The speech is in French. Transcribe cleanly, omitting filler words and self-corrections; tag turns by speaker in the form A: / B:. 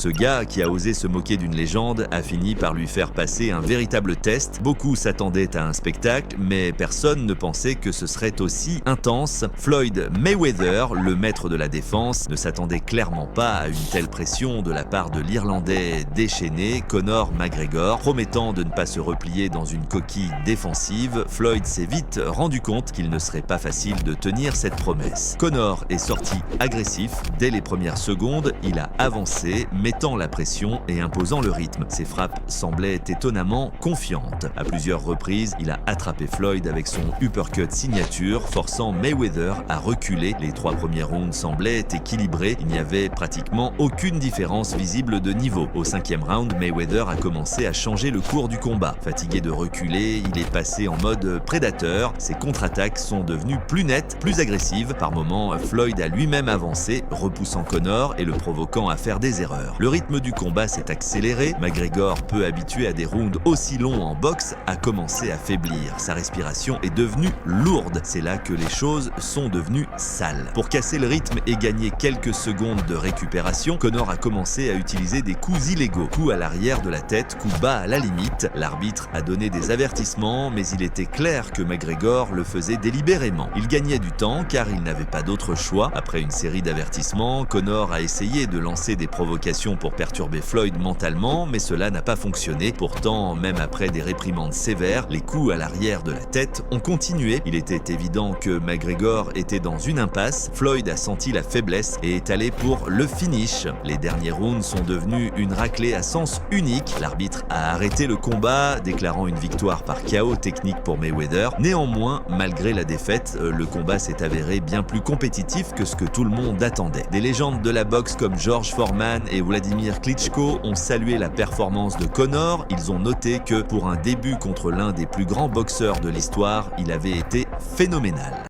A: Ce gars, qui a osé se moquer d'une légende, a fini par lui faire passer un véritable test. Beaucoup s'attendaient à un spectacle, mais personne ne pensait que ce serait aussi intense. Floyd Mayweather, le maître de la défense, ne s'attendait clairement pas à une telle pression de la part de l'Irlandais déchaîné Conor McGregor. Promettant de ne pas se replier dans une coquille défensive, Floyd s'est vite rendu compte qu'il ne serait pas facile de tenir cette promesse. Conor est sorti agressif. Dès les premières secondes, il a avancé, mettant la pression et imposant le rythme. Ses frappes semblaient étonnamment confiantes. À plusieurs reprises, il a attrapé Floyd avec son uppercut signature, forçant Mayweather à reculer. Les 3 premiers rounds semblaient équilibrés. Il n'y avait pratiquement aucune différence visible de niveau. Au 5e round, Mayweather a commencé à changer le cours du combat. Fatigué de reculer, il est passé en mode prédateur. Ses contre-attaques sont devenues plus nettes, plus agressives. Par moments, Floyd a lui-même avancé, repoussant Conor et le provoquant à faire des erreurs. Le rythme du combat s'est accéléré. McGregor, peu habitué à des rounds aussi longs en boxe, a commencé à faiblir. Sa respiration est devenue lourde. C'est là que les choses sont devenues sales. Pour casser le rythme et gagner quelques secondes de récupération, Conor a commencé à utiliser des coups illégaux. Coups à l'arrière de la tête, coups bas à la limite. L'arbitre a donné des avertissements, mais il était clair que McGregor le faisait délibérément. Il gagnait du temps car il n'avait pas d'autre choix. Après une série d'avertissements, Conor a essayé de lancer des provocations pour perturber Floyd mentalement, mais cela n'a pas fonctionné. Pourtant, même après des réprimandes sévères, les coups à l'arrière de la tête ont continué. Il était évident que McGregor était dans une impasse. Floyd a senti la faiblesse et est allé pour le finish. Les derniers rounds sont devenus une raclée à sens unique. L'arbitre a arrêté le combat, déclarant une victoire par KO technique pour Mayweather. Néanmoins, malgré la défaite, le combat s'est avéré bien plus compétitif que ce que tout le monde attendait. Des légendes de la boxe comme George Foreman et Vladimir Klitschko ont salué la performance de Conor. Ils ont noté que pour un début contre l'un des plus grands boxeurs de l'histoire, il avait été phénoménal.